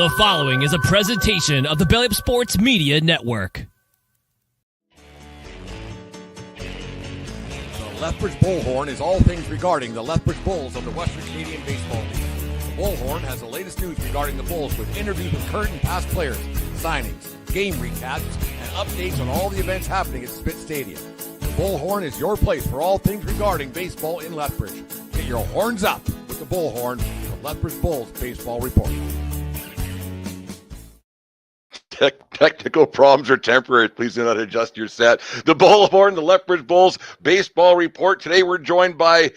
The following is a presentation of the Belly Up Sports Media Network. The Lethbridge Bullhorn is all things regarding the Lethbridge Bulls of the Western Canadian Baseball League. The Bullhorn has the latest news regarding the Bulls with interviews with current and past players, signings, game recaps, and updates on all the events happening at Spit Stadium. The Bullhorn is your place for all things regarding baseball in Lethbridge. Get your horns up with the Bullhorn, the Lethbridge Bulls Baseball Report. Technical problems are temporary. Please do not adjust your set. The Bullhorn, the Lethbridge Bulls Baseball Report. Today we're joined by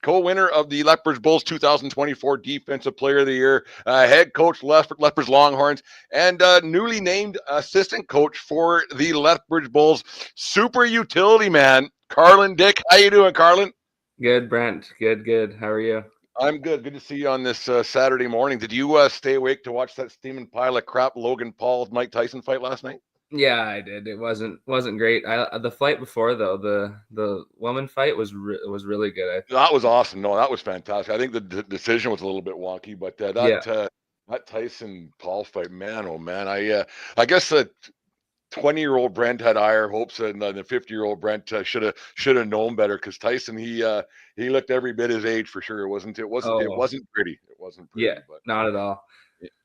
co-winner of the Lethbridge Bulls 2024 Defensive Player of the Year, head coach Lethbridge Longhorns, and newly named assistant coach for the Lethbridge Bulls, super utility man, Carlin Dick. How you doing, Carlin? Good, Brent. Good. How are you? I'm good. Good to see you on this Saturday morning. Did you stay awake to watch that steaming pile of crap Logan Paul-Mike Tyson fight last night? Yeah, I did. It wasn't great. The fight before though, the woman fight was really good. That was awesome. No, that was fantastic. I think the decision was a little bit wonky, but that Tyson Paul fight, man, oh man, I guess that 20-year-old Brent had higher hopes, and the 50-year-old Brent should have known better, because Tyson he looked every bit his age for sure. It wasn't pretty. Yeah, but not at all.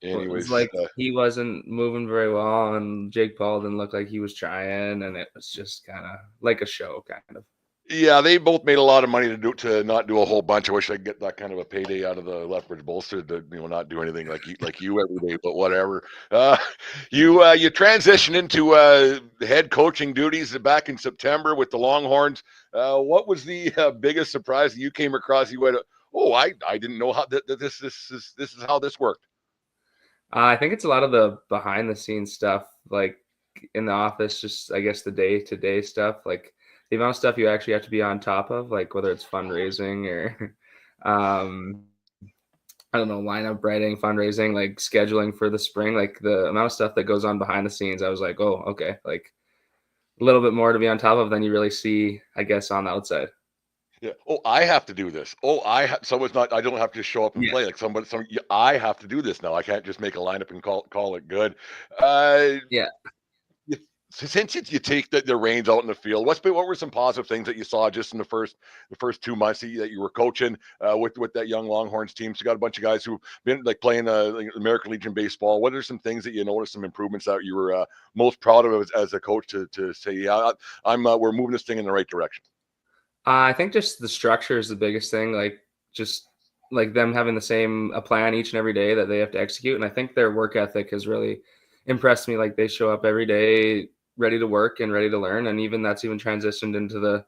Anyways, it was like he wasn't moving very well, and Jake Paul didn't look like he was trying, and it was just kind of like a show, kind of. Yeah, they both made a lot of money to not do a whole bunch. I wish I could get that kind of a payday out of the Lethbridge Bulls to not do anything like you every day, but whatever. You transitioned into head coaching duties back in September with the Longhorns. What was the biggest surprise that you came across? You went, oh, I didn't know how this is how this worked. I think it's a lot of the behind the scenes stuff, like in the office, just I guess the day-to-day stuff, like the amount of stuff you actually have to be on top of, like whether it's fundraising or I don't know, lineup writing, fundraising, like scheduling for the spring, like the amount of stuff that goes on behind the scenes. I was like, oh, okay, like a little bit more to be on top of than you really see, I guess, on the outside. Yeah. Oh, I have to do this. Oh, someone's not. I don't have to show up and play. Like I have to do this now. I can't just make a lineup and call it good. Since you take the reins out in the field, what were some positive things that you saw just in the first 2 months that you were coaching with that young Longhorns team? So you got a bunch of guys who've been like playing like American Legion baseball. What are some things that you noticed, some improvements that you were most proud of as a coach to say, yeah, we're moving this thing in the right direction? I think just the structure is the biggest thing. Like just like them having a plan each and every day that they have to execute. And I think their work ethic has really impressed me. Like they show up every day ready to work and ready to learn. And that's even transitioned into the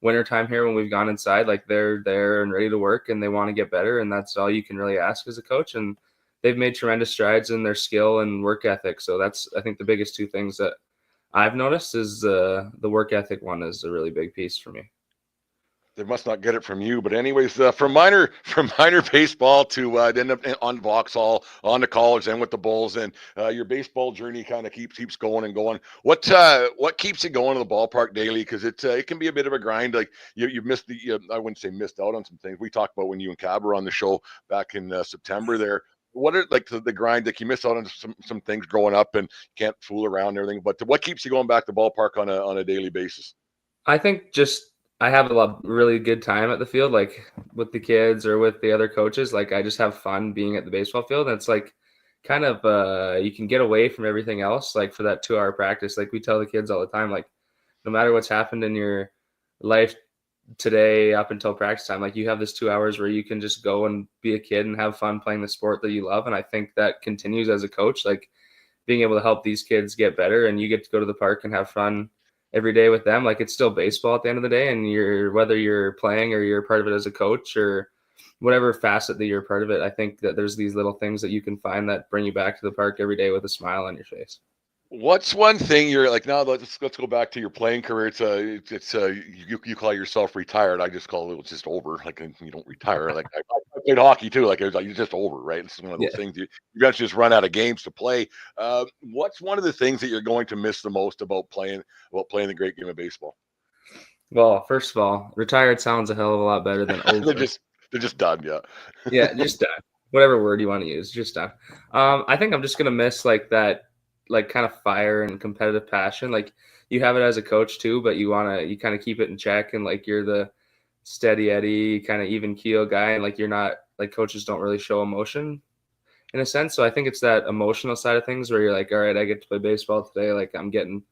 winter time here when we've gone inside, like they're there and ready to work and they want to get better. And that's all you can really ask as a coach. And they've made tremendous strides in their skill and work ethic. So that's, I think, the biggest two things that I've noticed is the work ethic one is a really big piece for me. They must not get it from you, but anyways, from minor baseball to end up on Vauxhall, on to college, and with the Bulls, and your baseball journey kind of keeps going and going. What keeps you going to the ballpark daily? Because it can be a bit of a grind. Like you've missed I wouldn't say missed out on some things. We talked about when you and Cab were on the show back in September there. What are like the grind? Like you miss out on some things growing up and can't fool around and everything. But what keeps you going back to the ballpark on a daily basis? I think just I have a really good time at the field, like with the kids or with the other coaches. Like I just have fun being at the baseball field. And it's like kind of you can get away from everything else, like for that 2-hour practice. Like we tell the kids all the time, like no matter what's happened in your life today up until practice time, like you have this 2 hours where you can just go and be a kid and have fun playing the sport that you love. And I think that continues as a coach, like being able to help these kids get better, and you get to go to the park and have fun every day with them. Like it's still baseball at the end of the day, and whether you're playing or you're part of it as a coach or whatever facet that you're part of it, I think that there's these little things that you can find that bring you back to the park every day with a smile on your face. What's one thing you're like, now let's go back to your playing career. You call yourself retired. I just call it just over. Like you don't retire. Like I played hockey too. Like it was like it's just over, right? It's one of those things you got to just run out of games to play. What's one of the things that you're going to miss the most about playing the great game of baseball? Well, first of all, retired sounds a hell of a lot better than over. They're just done, yeah. Yeah, just done. whatever word you want to use, just done. I think I'm just gonna miss like that, like kind of fire and competitive passion. Like you have it as a coach too, but you kind of keep it in check, and like you're the steady Eddie, kind of even keel guy, and like you're not like coaches don't really show emotion in a sense. So I think it's that emotional side of things where you're like, all right, I get to play baseball today, like I'm getting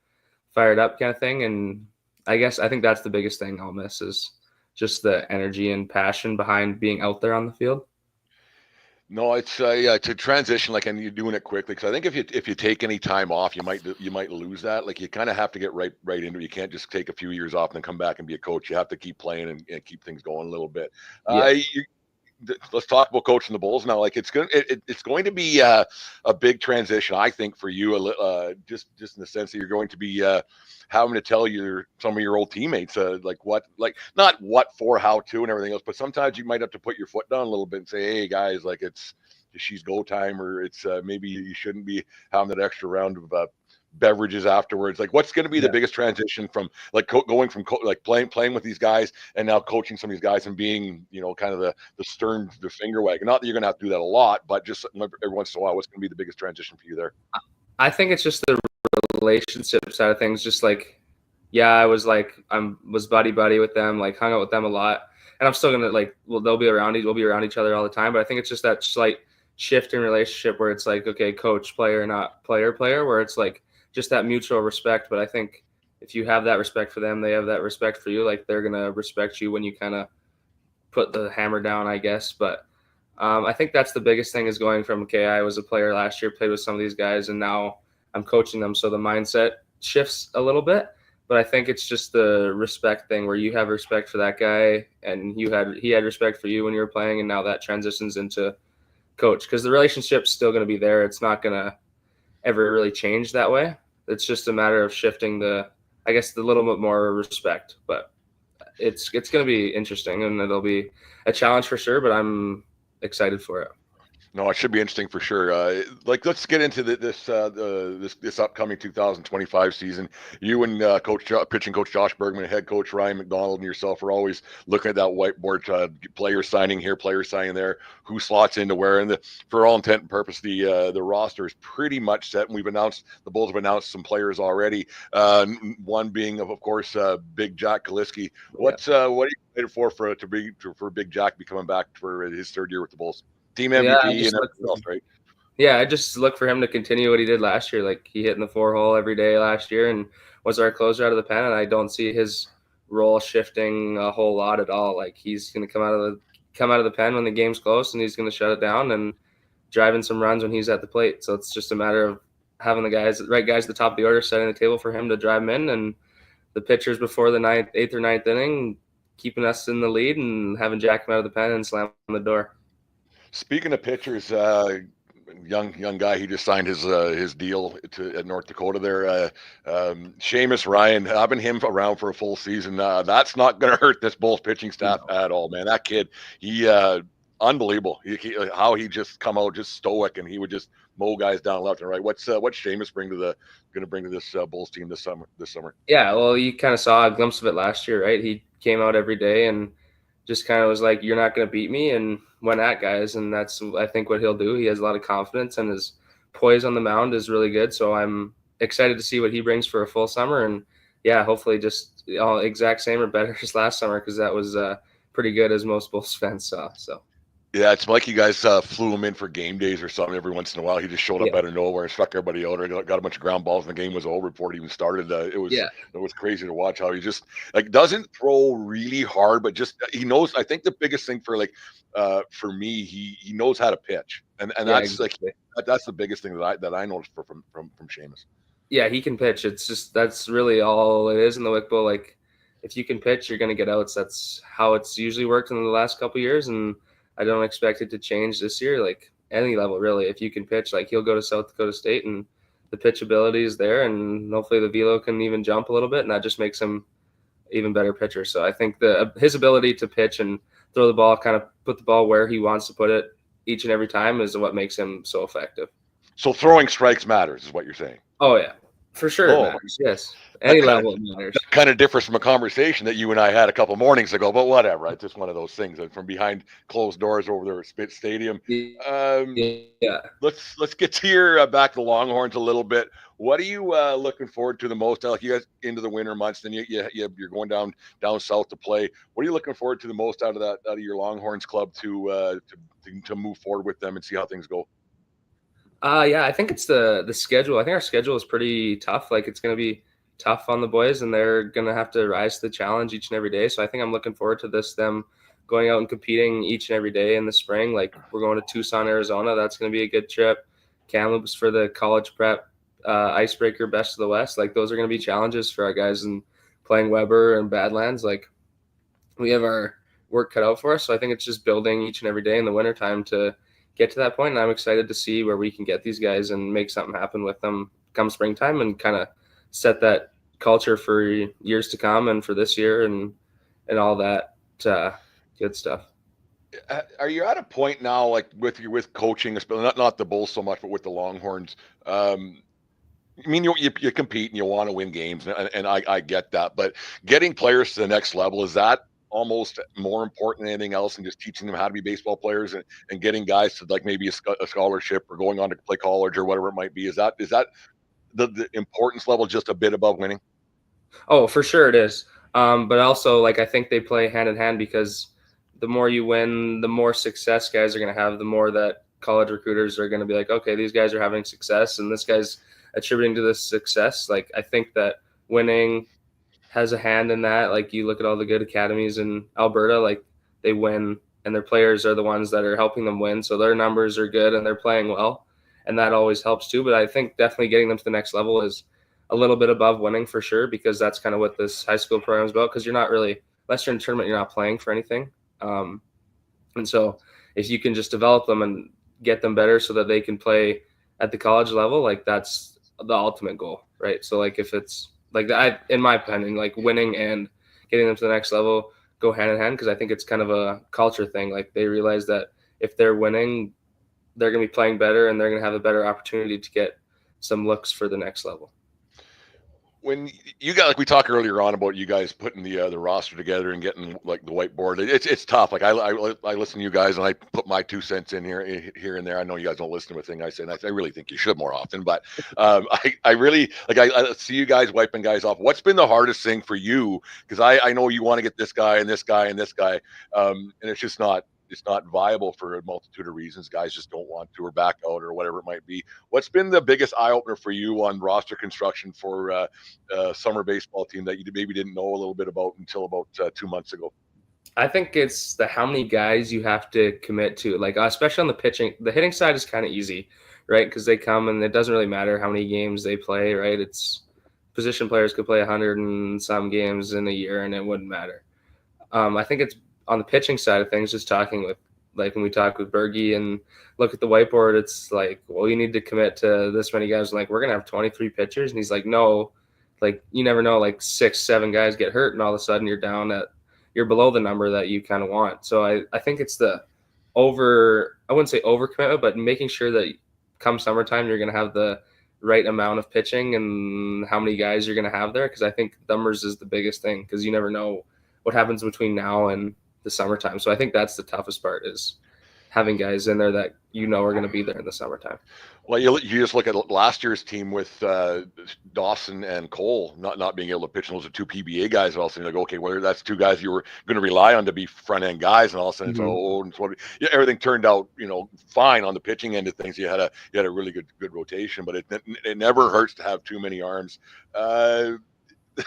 fired up kind of thing. And I think that's the biggest thing I'll miss is just the energy and passion behind being out there on the field. No, it's yeah, to transition like, and you're doing it quickly because I think if you take any time off, you might lose that. Like you kind of have to get right into it. You can't just take a few years off and then come back and be a coach. You have to keep playing and keep things going a little bit. Yeah. Let's talk about coaching the Bulls now. Like it's going to be a big transition, I think, for you. Just in the sense that you're going to be having to tell some of your old teammates not what for, how to, and everything else. But sometimes you might have to put your foot down a little bit and say, hey guys, like she's go time, or it's maybe you shouldn't be having that extra round of beverages afterwards. Like what's going to be the biggest transition from like going from playing with these guys and now coaching some of these guys and being kind of the finger wagging? Not that you're going to have to do that a lot, but just every once in a while, what's going to be the biggest transition for you there? I think it's just the relationship side of things. Just like, yeah, I was buddy with them, like hung out with them a lot, and I'm still gonna we'll be around each other all the time. But I think it's just that slight shift in relationship where it's like, okay, coach player, not player, where it's like just that mutual respect. But I think if you have that respect for them, they have that respect for you. Like they're going to respect you when you kind of put the hammer down, I guess. But I think that's the biggest thing is going from, okay, I was a player last year, played with some of these guys, and now I'm coaching them. So the mindset shifts a little bit. But I think it's just the respect thing where you have respect for that guy and he had respect for you when you were playing. And now that transitions into coach, because the relationship's still going to be there. It's not going to ever really change that way. It's just a matter of shifting the little bit more respect. But it's going to be interesting, and it'll be a challenge for sure, but I'm excited for it. No, it should be interesting for sure. Let's get into this upcoming 2025 season. You and pitching coach Josh Bergman, head coach Ryan McDonald, and yourself are always looking at that whiteboard. Player signing here, player signing there. Who slots into where? And for all intent and purpose, the roster is pretty much set. And the Bulls have announced some players already. One being, of course, Big Jack Kaliski. What are you excited for Big Jack to be coming back for his third year with the Bulls? Team MVP and everything else, right? Yeah, I just look for him to continue what he did last year. Like he hit in the 4-hole every day last year and was our closer out of the pen. And I don't see his role shifting a whole lot at all. Like he's going to come out of the pen when the game's close, and he's going to shut it down and driving some runs when he's at the plate. So it's just a matter of having the right guys at the top of the order, setting the table for him to drive him in, and the pitchers before the 8th or 9th inning, keeping us in the lead and having Jack come out of the pen and slam on the door. Speaking of pitchers, young guy, he just signed his deal at North Dakota there. Seamus Ryan, having him around for a full season, that's not going to hurt this Bulls pitching staff at all, man. That kid, he unbelievable. How he just come out just stoic, and he would just mow guys down left and right. What's Seamus going to bring to this Bulls team this summer? Yeah, well, you kind of saw a glimpse of it last year, right? He came out every day and just kind of was like, you're not going to beat me, and went at guys. And that's, I think, what he'll do. He has a lot of confidence, and his poise on the mound is really good. So I'm excited to see what he brings for a full summer. And yeah, hopefully just all exact same or better as last summer, because that was pretty good, as most Bulls fans saw. So. Yeah, it's like you guys flew him in for game days or something every once in a while. He just showed up out of nowhere and struck everybody out, or got a bunch of ground balls, and the game was over before it even started. It was crazy to watch how he just doesn't throw really hard, but just he knows. I think the biggest thing for me, he knows how to pitch, and that's exactly. That's the biggest thing that I noticed from Seamus. Yeah, he can pitch. It's just that's really all it is in the Wick Bowl. Like if you can pitch, you're going to get outs. That's how it's usually worked in the last couple of years, and I don't expect it to change this year, like any level, really. If you can pitch, like he'll go to South Dakota State, and the pitch ability is there, and hopefully the velo can even jump a little bit, and that just makes him even better pitcher. So I think his ability to pitch and throw the ball, kind of put the ball where he wants to put it each and every time, is what makes him so effective. So throwing strikes matters, is what you're saying? Oh, yeah. For sure it matters, yes. Any level it matters. That kind of differs from a conversation that you and I had a couple mornings ago, but whatever. It's just one of those things that from behind closed doors over there at Spit Stadium. Yeah. Let's get to your back to the Longhorns a little bit. What are you looking forward to the most? Like, you guys into the winter months, then you're going down south to play. What are you looking forward to the most out of your Longhorns club to move forward with them and see how things go? Yeah, I think it's the schedule. I think our schedule is pretty tough. Like, it's going to be tough on the boys, and they're going to have to rise to the challenge each and every day. So I think I'm looking forward to them going out and competing each and every day in the spring. Like, we're going to Tucson, Arizona. That's going to be a good trip. Kamloops for the college prep icebreaker best of the West. Like, those are going to be challenges for our guys, and playing Weber and Badlands. Like, we have our work cut out for us. So I think it's just building each and every day in the wintertime to get to that point. And I'm excited to see where we can get these guys and make something happen with them come springtime, and kind of set that culture for years to come and for this year and all that good stuff. Are you at a point now, like with coaching, not the Bulls so much, but with the Longhorns? I mean, you compete and you want to win games, and I get that, but getting players to the next level, is that almost more important than anything else, and just teaching them how to be baseball players and getting guys to like maybe a scholarship or going on to play college or whatever it might be? Is that the importance level just a bit above winning? Oh, for sure it is. But also, like, I think they play hand in hand, because the more you win, the more success guys are going to have, the more that college recruiters are going to be like, okay, these guys are having success and this guy's attributing to this success. Like, I think that winning has a hand in that. Like, you look at all the good academies in Alberta, like, they win and their players are the ones that are helping them win. So their numbers are good and they're playing well, and that always helps too. But I think definitely getting them to the next level is a little bit above winning for sure, because that's kind of what this high school program is about. Because you're not really, unless you're in a tournament, you're not playing for anything. And so if you can just develop them and get them better so that they can play at the college level, like, that's the ultimate goal, right? So, like, if it's like that, in my opinion, like, winning and getting them to the next level go hand in hand, because I think it's kind of a culture thing. Like, they realize that if they're winning, they're going to be playing better and they're going to have a better opportunity to get some looks for the next level. When you got, like, we talked earlier on about you guys putting the roster together and getting, like, the whiteboard, it's tough. Like, I listen to you guys and I put my 2 cents in here and there. I know you guys don't listen to a thing I say, and I really think you should more often. But I really, like, I see you guys wiping guys off. What's been the hardest thing for you? Because I know you want to get this guy and this guy and this guy, and it's just not. It's not viable for a multitude of reasons. Guys just don't want to, or back out, or whatever it might be. What's been the biggest eye opener for you on roster construction for a summer baseball team that you maybe didn't know a little bit about until about 2 months ago? I think it's how many guys you have to commit to, like, especially on the pitching. The hitting side is kind of easy, right? Because they come and it doesn't really matter how many games they play, right? It's position players could play 100 and some games in a year and it wouldn't matter. I think it's on the pitching side of things, just talking with, like, when we talk with Bergie and look at the whiteboard, it's like, well, you need to commit to this many guys. I'm like, we're going to have 23 pitchers. And he's like, no, like, you never know, like 6, 7 guys get hurt and all of a sudden you're below the number that you kind of want. So I think it's I wouldn't say overcommitment, but making sure that come summertime, you're going to have the right amount of pitching and how many guys you're going to have there. Cause I think numbers is the biggest thing, because you never know what happens between now and the summertime. So I think that's the toughest part, is having guys in there that are going to be there in the summertime. Well, you just look at last year's team with Dawson and Cole not being able to pitch, and those are 2 PBA guys, and all of a sudden, like, okay, well, that's 2 guys you were going to rely on to be front end guys, and all of a sudden, everything turned out, fine on the pitching end of things. You had a really good rotation, but it never hurts to have too many arms.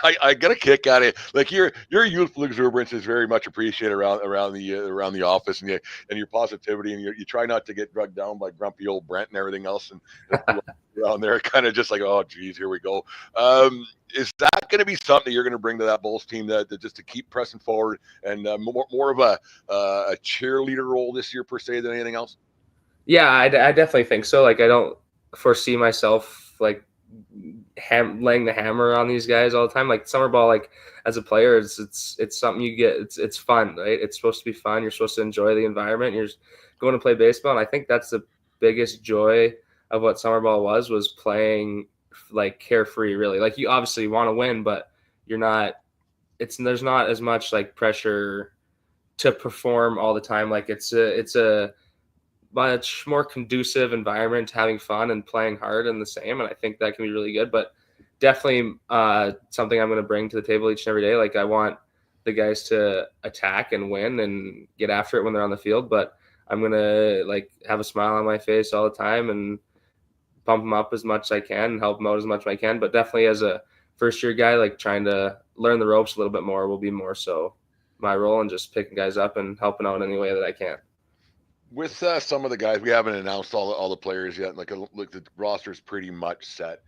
I get a kick out of it. Like, your youthful exuberance is very much appreciated around the office, and your positivity, and you try not to get drugged down by grumpy old Brent and everything else, and around there, kind of just like, oh geez, here we go. Is that going to be something that you're going to bring to that Bulls team, that just to keep pressing forward, and more of a cheerleader role this year per se than anything else? Yeah, I definitely think so. Like, I don't foresee myself like laying the hammer on these guys all the time. Like, summer ball, like, as a player, it's something you get. It's fun, right? It's supposed to be fun. You're supposed to enjoy the environment. You're going to play baseball, and I think that's the biggest joy of what summer ball was playing like carefree really. Like you obviously want to win, but you're not. There's not as much like pressure to perform all the time. Like it's a much more conducive environment to having fun and playing hard and the same. And I think that can be really good, but definitely something I'm going to bring to the table each and every day. Like I want the guys to attack and win and get after it when they're on the field, but I'm going to like have a smile on my face all the time and pump them up as much as I can and help them out as much as I can. But definitely as a first year guy, like trying to learn the ropes a little bit more will be more so my role, and just picking guys up and helping out in any way that I can. With some of the guys, we haven't announced all the players yet. Like the roster's pretty much set.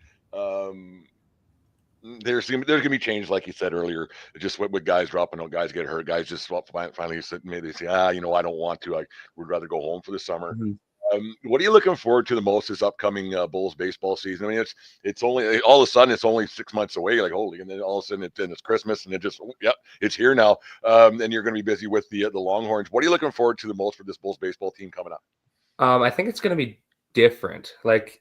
There's gonna be change, like you said earlier. Just with guys dropping out, guys get hurt, guys just finally maybe they say, I don't want to. I would rather go home for the summer. Mm-hmm. What are you looking forward to the most this upcoming Bulls baseball season? I mean, it's only all of a sudden it's only 6 months away. Like holy, and then all of a sudden it's Christmas, and it's here now. And you're going to be busy with the Longhorns. What are you looking forward to the most for this Bulls baseball team coming up? I think it's going to be different. Like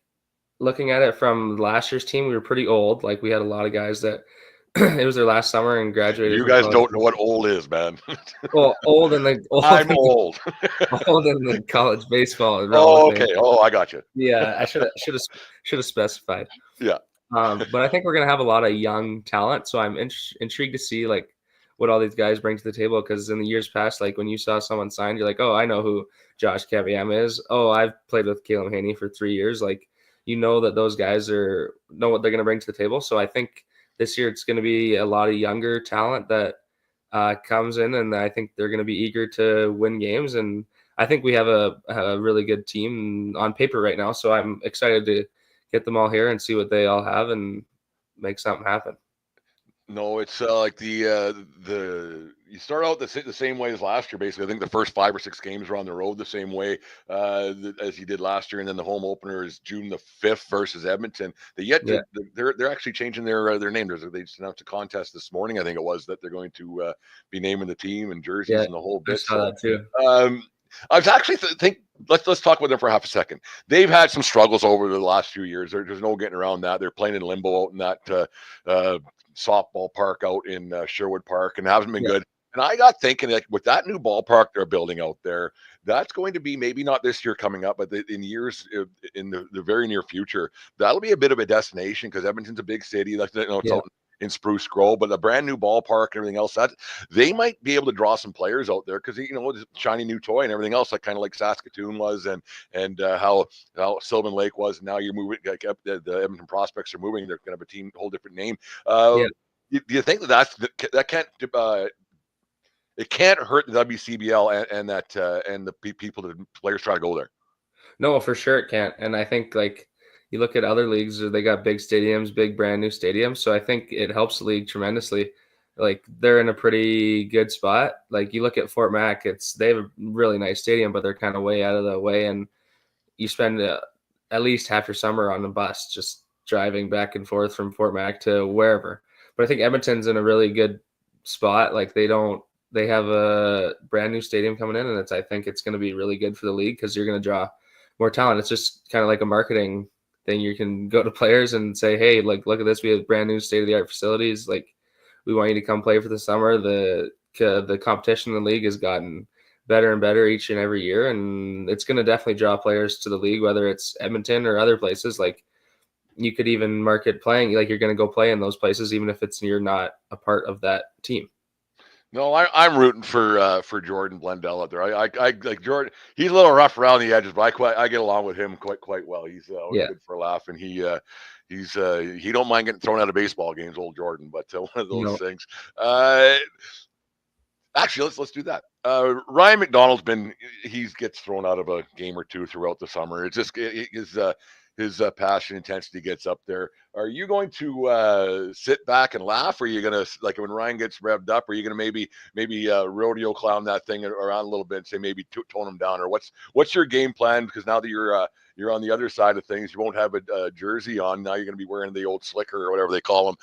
looking at it from last year's team, we were pretty old. Like we had a lot of guys that it was their last summer and graduated. You guys don't know what old is, man. Well, old and I'm old. Old in the college baseball. Oh, okay. Oh, I got you. Yeah, I should have specified. Yeah. But I think we're gonna have a lot of young talent, so I'm intrigued to see like what all these guys bring to the table. Because in the years past, like when you saw someone signed, you're like, oh, I know who Josh Caviam is. Oh, I've played with Caleb Haney for 3 years. Like you know that those guys know what they're gonna bring to the table. So I think this year it's going to be a lot of younger talent that comes in, and I think they're going to be eager to win games. And I think we have a really good team on paper right now. So I'm excited to get them all here and see what they all have and make something happen. No, it's like the you start out the same way as last year. Basically, I think the first 5 or 6 games are on the road the same way as you did last year, and then the home opener is June the 5th versus Edmonton. They're actually changing their name. They just announced a contest this morning. I think it was that they're going to be naming the team and jerseys and the whole bit. I saw that too. I was actually think let's talk about them for half a second. They've had some struggles over the last few years. There's no getting around that. They're playing in limbo out in that softball park out in Sherwood Park, and haven't been good. And I got thinking, like, with that new ballpark they're building out there, that's going to be maybe not this year coming up, but in years in the very near future, that'll be a bit of a destination because Edmonton's a big city. Like, it's out in Spruce Grove, but a brand new ballpark and everything else, that they might be able to draw some players out there because it's a shiny new toy and everything else, like kind of like Saskatoon was and how Sylvan Lake was. And now you're moving, like the Edmonton Prospects are moving. They're going to have a team, whole different name. Do you think that can't it can't hurt the WCBL and the people, the players try to go there? No, for sure it can't. And I think like you look at other leagues, they got big stadiums, big brand new stadiums. So I think it helps the league tremendously. Like they're in a pretty good spot. Like you look at Fort Mac, they have a really nice stadium, but they're kind of way out of the way. And you spend at least half your summer on a bus, just driving back and forth from Fort Mac to wherever. But I think Edmonton's in a really good spot. Like they have a brand new stadium coming in, and I think it's going to be really good for the league because you're going to draw more talent. It's just kind of like a marketing thing. You can go to players and say, hey, like, look at this. We have brand new state-of-the-art facilities. Like, we want you to come play for the summer. The competition in the league has gotten better and better each and every year, and it's going to definitely draw players to the league, whether it's Edmonton or other places. Like, you could even market playing, like you're going to go play in those places, even if you're not a part of that team. No, I'm rooting for Jordan Blundell out there. I like Jordan. He's a little rough around the edges, but I get along with him quite well. He's good for a laugh, and he don't mind getting thrown out of baseball games, old Jordan. But one of those things. Actually, let's do that. Ryan McDonald's he gets thrown out of a game or two throughout the summer. It's just his passion intensity gets up there. Are you going to sit back and laugh? Or are you going to, like when Ryan gets revved up, are you going to maybe rodeo clown that thing around a little bit and say maybe tone him down? Or what's your game plan? Because now that you're on the other side of things, you won't have a jersey on. Now you're going to be wearing the old slicker or whatever they call them.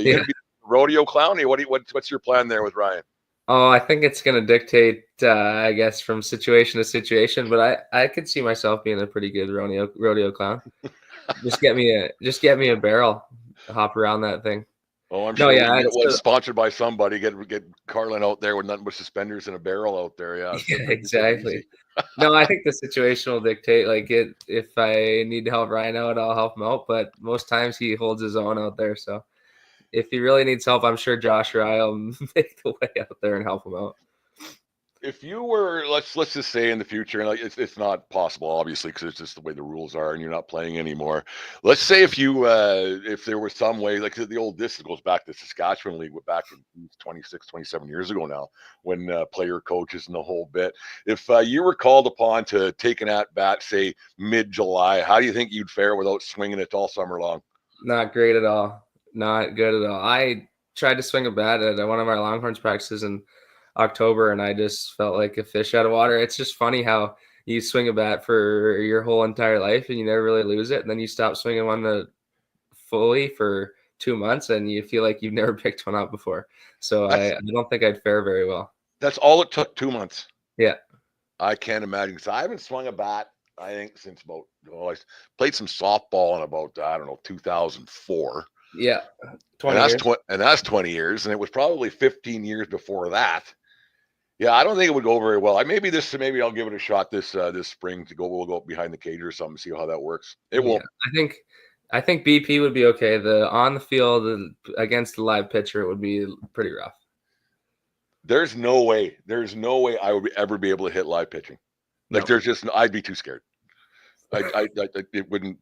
You're going to be rodeo clown? What's your plan there with Ryan? Oh, I think it's going to dictate, I guess, from situation to situation. But I could see myself being a pretty good rodeo clown. Just get me a barrel, hop around that thing. Oh, I'm No, sure we yeah, can get one sponsored by somebody. Get Carlin out there with nothing but suspenders and a barrel out there. Yeah, yeah, exactly. No, I think the situation will dictate. Like if I need to help Ryan out, I'll help him out. But most times he holds his own out there. So if he really needs help, I'm sure Josh or I'll make the way out there and help him out. If you were, let's just say in the future, and like it's not possible, obviously, because it's just the way the rules are, and you're not playing anymore. Let's say if there was some way, like this goes back to Saskatchewan League, back in 26, 27 years ago now, when player coaches and the whole bit. If you were called upon to take an at bat, say mid-July, how do you think you'd fare without swinging it all summer long? Not great at all. Not good at all. I tried to swing a bat at one of our Longhorns practices in October, and I just felt like a fish out of water. It's just funny how you swing a bat for your whole entire life and you never really lose it, and then you stop swinging one fully for 2 months and you feel like you've never picked one up before. So I don't think I'd fare very well. That's all it took, 2 months. Yeah. I can't imagine. So I haven't swung a bat, I think, since about, I played some softball in about, 2004. Yeah. 20 years. And that's 20 years. And it was probably 15 years before that. Yeah, I don't think it would go very well. Maybe I'll give it a shot this spring we'll go behind the cage or something, see how that works. It won't. I think BP would be okay. The on the field against the live pitcher would be pretty rough. There's no way I would ever be able to hit live pitching. Like I'd be too scared. It wouldn't,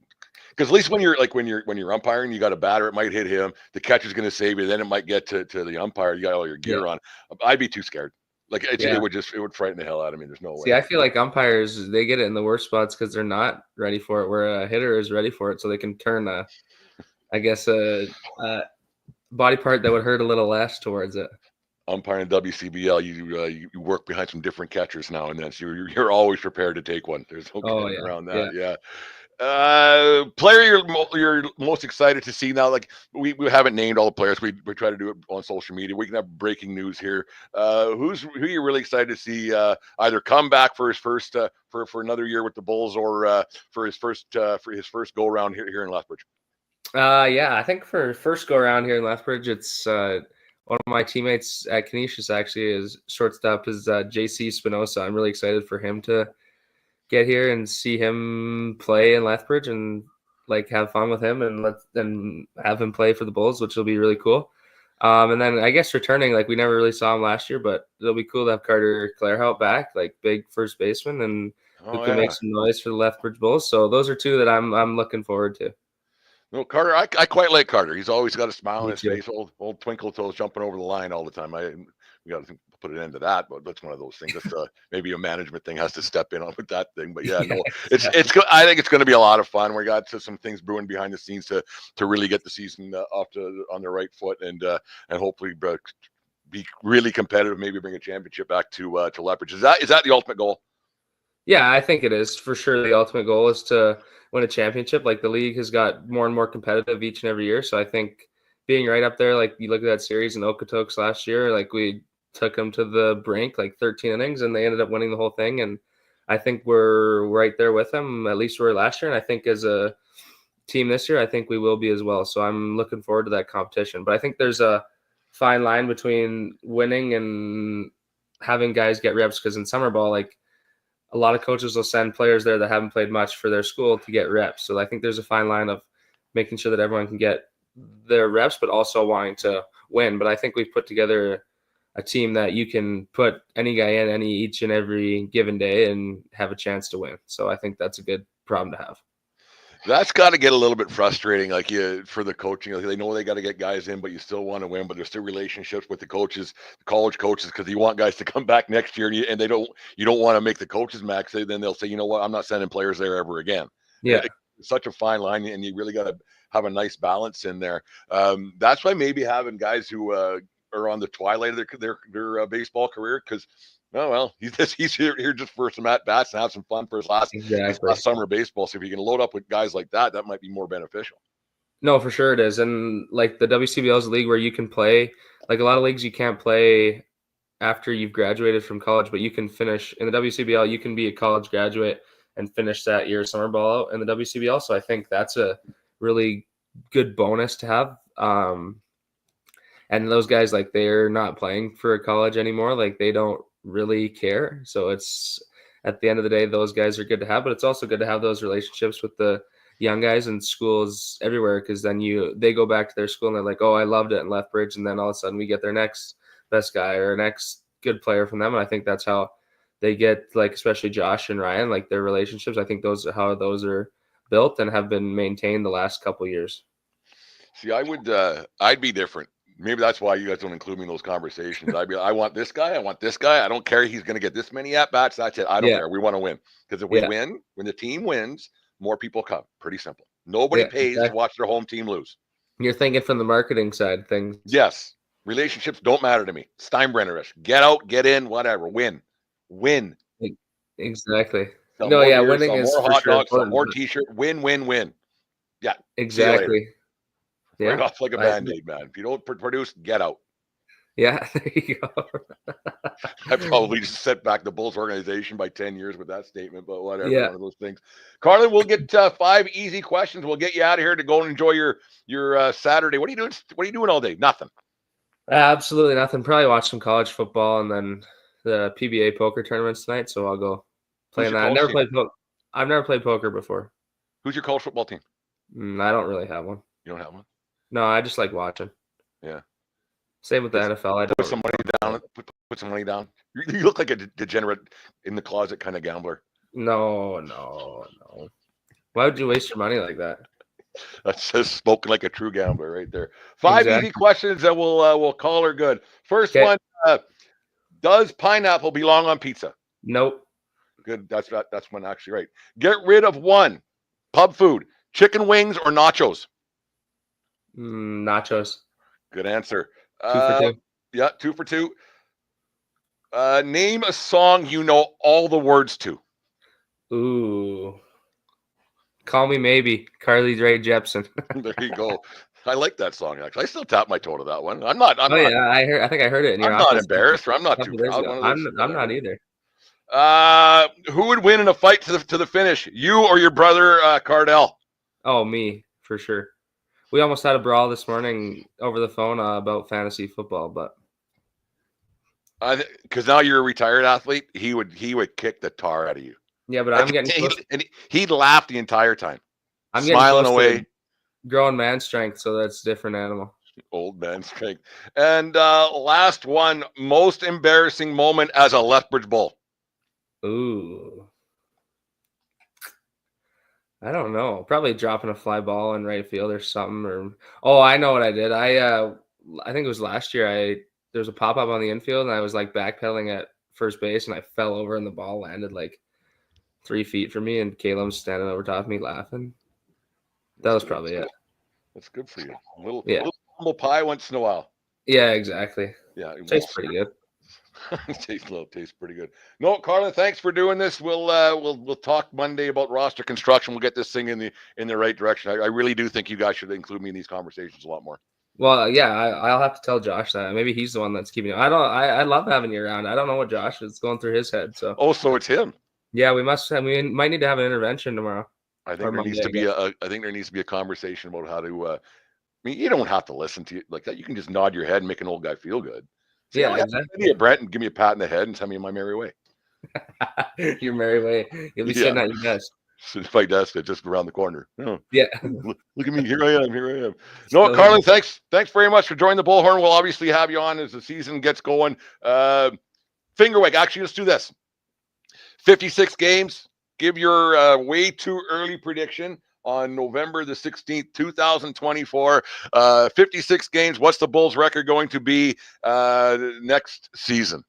because at least when you're umpiring, you got a batter, it might hit him. The catcher's going to save you. Then it might get to the umpire. You got all your gear on. I'd be too scared. Like it would frighten the hell out of me. There's no way. See, I feel like umpires, they get it in the worst spots because they're not ready for it, where a hitter is ready for it, so they can turn a body part that would hurt a little less towards it. Umpiring WCBL, you work behind some different catchers now and then, so you're always prepared to take one. There's no getting around that. Yeah. Player you're most excited to see now? Like we haven't named all the players. We try to do it on social media. We can have breaking news here. Who you're really excited to see either come back for his first for another year with the Bulls, or for his first go around here in Lethbridge? I think for first go around here in Lethbridge, it's one of my teammates at Canisius actually is shortstop is JC Spinoza. I'm really excited for him to get here and see him play in Lethbridge and like have fun with him and have him play for the Bulls, which will be really cool. And then I guess returning, like we never really saw him last year, but it'll be cool to have Carter Clarehout back, like big first baseman, and who can make some noise for the Lethbridge Bulls. So those are two that I'm looking forward to. No, Carter, I quite like Carter. He's always got a smile on his face, old twinkle toes jumping over the line all the time. We got to put an end to that, but that's one of those things. That's maybe a management thing has to step in on with that thing. But it's good. I think it's going to be a lot of fun. We got some things brewing behind the scenes to really get the season on the right foot and hopefully be really competitive. Maybe bring a championship back to Lethbridge. Is that the ultimate goal? Yeah, I think it is for sure. The ultimate goal is to win a championship. Like the league has got more and more competitive each and every year. So I think being right up there, like you look at that series in Okotoks last year, like we took them to the brink, like 13 innings, and they ended up winning the whole thing. And I think we're right there with them. At least we were last year. And I think as a team this year, I think we will be as well. So I'm looking forward to that competition. But I think there's a fine line between winning and having guys get reps, because in summer ball, like a lot of coaches will send players there that haven't played much for their school to get reps. So I think there's a fine line of making sure that everyone can get their reps, but also wanting to win. But I think we've put together a team that you can put any guy in each and every given day and have a chance to win. So I think that's a good problem to have. That's got to get a little bit frustrating, for the coaching. Like they know they got to get guys in, but you still want to win. But there's still relationships with the coaches, the college coaches, because you want guys to come back next year, and you don't want to make the coaches mad. Then they'll say, you know what, I'm not sending players there ever again. Yeah, it's such a fine line, and you really got to have a nice balance in there. That's why maybe having guys who are on the twilight of their baseball career, because he's here just for some at bats and have some fun for his last summer baseball. So if you can load up with guys like that, that might be more beneficial. No, for sure it is. And like the WCBL is a league where you can play, like a lot of leagues you can't play after you've graduated from college, but you can finish in the WCBL. You can be a college graduate and finish that year summer ball out in the WCBL. So I think that's a really good bonus to have. And those guys, like, they're not playing for a college anymore. Like, they don't really care. So it's, at the end of the day, those guys are good to have, but it's also good to have those relationships with the young guys in schools everywhere, because then they go back to their school and they're like, oh, I loved it in Lethbridge, and then all of a sudden we get their next best guy or next good player from them. And I think that's how they get, like, especially Josh and Ryan, like, their relationships. I think those are how those are built and have been maintained the last couple of years. See, I'd be different. Maybe that's why you guys don't include me in those conversations. I want this guy. I want this guy. I don't care. He's going to get this many at bats. That's it. I don't care. We want to win, because if we win, when the team wins, more people come. Pretty simple. Nobody pays to watch their home team lose. You're thinking from the marketing side things. Yes. Relationships don't matter to me. Steinbrenner-ish. Get out, get in, whatever. Win. Exactly. Sell no, more yeah, beer, winning sell is more for hot sure dogs, sell important. more t-shirt. Win. Yeah. Exactly. Yeah. Right off like a Band-Aid, man. If you don't produce, get out. Yeah, there you go. I probably just set back the Bulls organization by 10 years with that statement, but whatever. Yeah. One of those things. Carlin, we'll get 5 easy questions. We'll get you out of here to go and enjoy your Saturday. What are you doing? What are you doing all day? Nothing. Absolutely nothing. Probably watch some college football and then the PBA poker tournaments tonight. So I'll go play in that. I've never played poker before. Who's your college football team? I don't really have one. You don't have one? No, I just like watching. Yeah. Same with the NFL. I don't put some money down. Put some money down. You look like a degenerate in the closet kind of gambler. No. Why would you waste your money like that? That's just spoken like a true gambler right there. 5 easy questions that we'll call her good. First one, does pineapple belong on pizza? Nope. Good. That's one actually right. Get rid of one. Pub food. Chicken wings or nachos? Nachos. Good answer. 2 for 2. Yeah, 2 for 2. Name a song you know all the words to. Ooh. Call Me Maybe, Carly Rae Jepsen. There you go. I like that song, actually. I still tap my toe to that one. I'm not. Yeah, I think I heard it in your I'm office. not embarrassed, or I'm not too proud. I'm not either. Who would win in a fight to the finish? You or your brother Cardell? Oh, me, for sure. We almost had a brawl this morning over the phone about fantasy football, but because now you're a retired athlete, he would kick the tar out of you. Yeah, but I'm getting and he'd laugh the entire time. I'm smiling away. Grown man strength, so that's a different animal. Old man strength. And last one, most embarrassing moment as a Lethbridge Bull. Ooh. I don't know. Probably dropping a fly ball in right field or something. I know what I did. I think it was last year. There was a pop up on the infield, and I was like backpedaling at first base, and I fell over, and the ball landed like 3 feet from me, and Caleb's standing over top of me laughing. That was probably it. That's good for you. A little humble pie once in a while. Yeah, exactly. Yeah, it tastes pretty good. tastes pretty good. No, Carlin, thanks for doing this. We'll talk Monday about roster construction. We'll get this thing in the right direction. I really do think you guys should include me in these conversations a lot more. Well, yeah, I'll have to tell Josh that. Maybe he's the one that's keeping it. I love having you around. I don't know what Josh is going through his head. So we might need to have an intervention tomorrow. I think there needs to be a conversation about how to. I mean, you don't have to listen to it like that. You can just nod your head and make an old guy feel good. So, yeah, exactly. Give me a Brent and give me a pat in the head and tell me my merry way. Your merry way. You'll be sitting at your desk. Sitting at my desk, just around the corner. Oh. Yeah. Look at me. Here I am. No, Carlin, thanks very much for joining the Bullhorn. We'll obviously have you on as the season gets going. Finger wag. Actually, let's do this. 56 games. Give your way too early prediction on November the 16th, 2024. 56 games. What's the Bulls record going to be next season?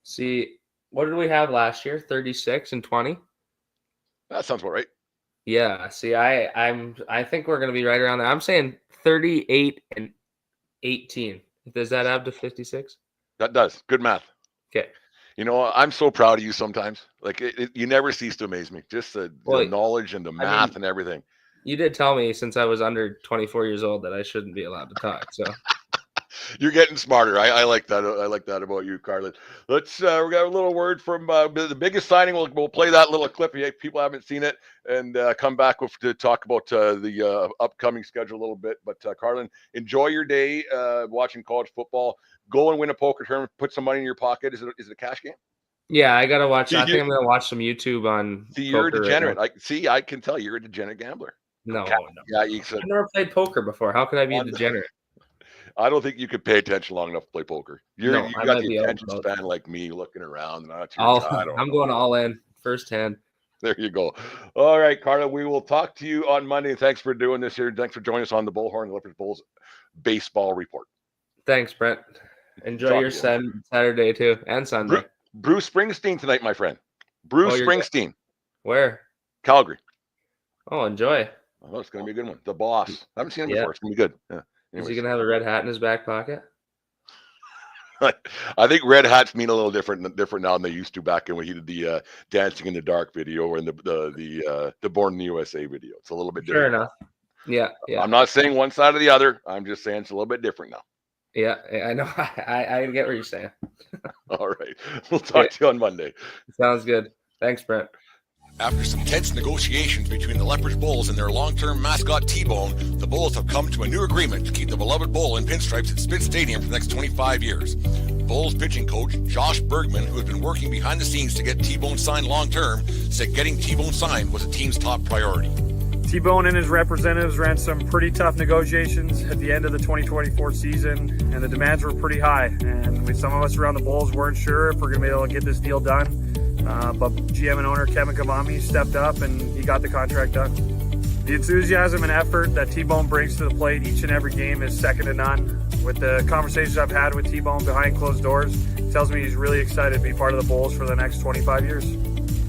See, what did we have last year? 36 and 20? That sounds about right. Yeah. See, I think we're going to be right around there. I'm saying 38 and 18. Does that add to 56? That does. Good math. Okay. You know, I'm so proud of you sometimes. Like, you never cease to amaze me. Just the knowledge and the math and everything. You did tell me since I was under 24 years old that I shouldn't be allowed to talk. So You're getting smarter. I like that. I like that about you, Carlin. Let's. We got a little word from the biggest signing. We'll play that little clip if people haven't seen it, and come back to talk about the upcoming schedule a little bit. But Carlin, enjoy your day watching college football. Go and win a poker tournament. Put some money in your pocket. Is it a cash game? Yeah, I gotta watch. I think I'm gonna watch some YouTube on. See, you're a degenerate. Right I can tell you're a degenerate gambler. No. Yeah, you said. I've never played poker before. How could I be a degenerate? I don't think you could pay attention long enough to play poker. You got the attention span like me, looking around. I'm going all in first hand. There you go. All right, Carla, we will talk to you on Monday. Thanks for doing this here. Thanks for joining us on the Bullhorn Leopard Bulls baseball report. Thanks, Brent. Enjoy your Saturday too and Sunday. Bruce Springsteen tonight, my friend. Bruce Springsteen. Where? Calgary. Oh, enjoy. Oh, it's going to be a good one. The Boss. I haven't seen him before. It's going to be good. Yeah. Is he going to have a red hat in his back pocket? I think red hats mean a little different now than they used to back when he did the Dancing in the Dark video and the Born in the USA video. It's a little bit different. Fair enough. Yeah. I'm not saying one side or the other. I'm just saying it's a little bit different now. Yeah, I know. I get what you're saying. All right. We'll talk to you on Monday. Sounds good. Thanks, Brent. After some tense negotiations between the Lethbridge Bulls and their long-term mascot T-Bone, the Bulls have come to a new agreement to keep the beloved Bull in pinstripes at Spitz Stadium for the next 25 years. Bulls pitching coach Josh Bergman, who has been working behind the scenes to get T-Bone signed long-term, said getting T-Bone signed was the team's top priority. T-Bone and his representatives ran some pretty tough negotiations at the end of the 2024 season, and the demands were pretty high. And some of us around the Bulls weren't sure if we're going to be able to get this deal done. But GM and owner Kevin Kavami stepped up and he got the contract done. The enthusiasm and effort that T-Bone brings to the plate each and every game is second to none. With the conversations I've had with T-Bone behind closed doors, it tells me he's really excited to be part of the Bulls for the next 25 years.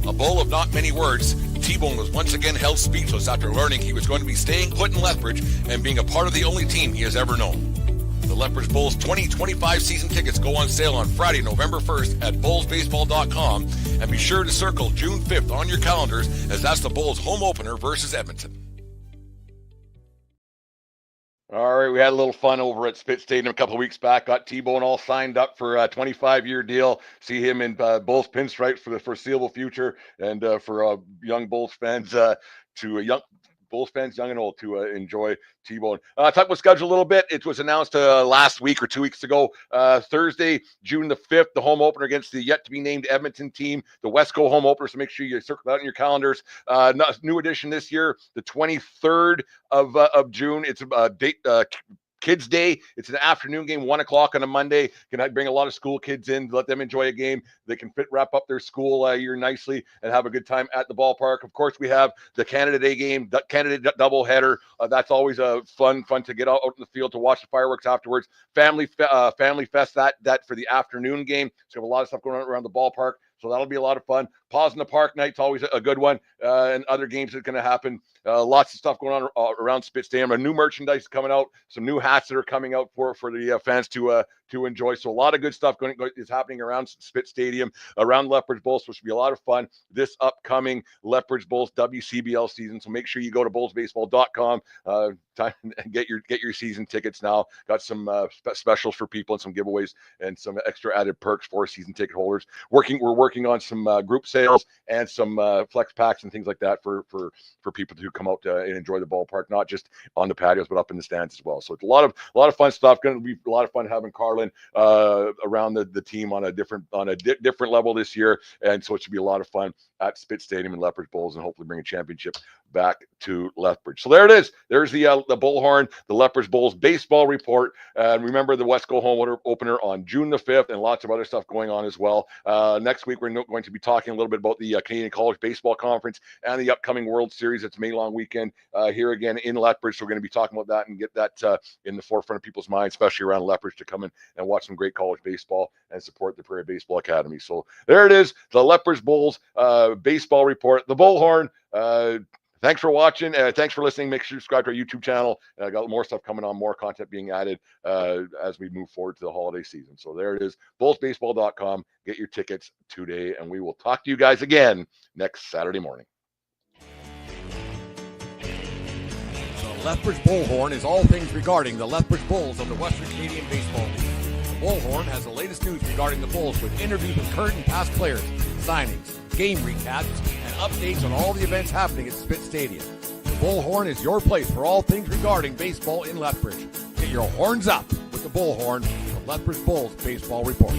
A Bull of not many words, T-Bone was once again held speechless after learning he was going to be staying put in Lethbridge and being a part of the only team he has ever known. The Lethbridge Bulls 2025 season tickets go on sale on Friday, November 1st at bullsbaseball.com, and be sure to circle June 5th on your calendars as that's the Bulls home opener versus Edmonton. All right, we had a little fun over at Spitz Stadium a couple of weeks back. Got T-Bone all signed up for a 25-year deal. See him in Bulls pinstripes for the foreseeable future, and for young Bulls fans Bulls fans, young and old, to enjoy T-Bone. Talk about schedule a little bit. It was announced last week or 2 weeks ago. Thursday, June the 5th, the home opener against the yet-to-be-named Edmonton team, the Westco home opener, so make sure you circle that in your calendars. New edition this year, the 23rd of June. It's a Kids Day. It's an afternoon game, 1 o'clock on a Monday. Can bring a lot of school kids in, let them enjoy a game. They can wrap up their school year nicely and have a good time at the ballpark. Of course, we have the Canada Day game, the Canada doubleheader. That's always fun to get out in the field to watch the fireworks afterwards. Family Fest that for the afternoon game. So we have a lot of stuff going on around the ballpark. So that'll be a lot of fun. Pause in the Park night's always a good one. And other games that are going to happen. Lots of stuff going on around Spitz Stadium. A new merchandise coming out. Some new hats that are coming out for the fans to enjoy. So a lot of good stuff is happening around Spitz Stadium, around Lethbridge Bulls. So it should be a lot of fun this upcoming Lethbridge Bulls WCBL season. So make sure you go to bullsbaseball.com and get your season tickets now. Got some specials for people and some giveaways and some extra added perks for season ticket holders. We're working on some group sales and some flex packs and things like that for people to come out and enjoy the ballpark, not just on the patios but up in the stands as well. So it's a lot of fun stuff. Going to be a lot of fun having Carlin around the team on a different level this year, and so it should be a lot of fun at Spitz Stadium and Lethbridge Bulls, and hopefully bring a championship back to Lethbridge. So there it is. There's the Bullhorn, the Lethbridge Bulls baseball report. And remember the Westco home opener on June the 5th, and lots of other stuff going on as well. Next week, we're going to be talking a little bit about the Canadian College Baseball Conference and the upcoming World Series. It's May long weekend here again in Lethbridge. So we're going to be talking about that and get that in the forefront of people's minds, especially around Lethbridge, to come in and watch some great college baseball and support the Prairie Baseball Academy. So there it is, the Lethbridge Bulls baseball report, the Bullhorn. Thanks for watching. Thanks for listening. Make sure you subscribe to our YouTube channel. I got more stuff coming on, more content being added as we move forward to the holiday season. So there it is, bullsbaseball.com. Get your tickets today, and we will talk to you guys again next Saturday morning. Lethbridge Bullhorn is all things regarding the Lethbridge Bulls of the Western Canadian Baseball League. The Bullhorn has the latest news regarding the Bulls with interviews with current and past players, signings, game recaps, and updates on all the events happening at Spit Stadium. The Bullhorn is your place for all things regarding baseball in Lethbridge. Get your horns up with the Bullhorn, the Lethbridge Bulls Baseball Report.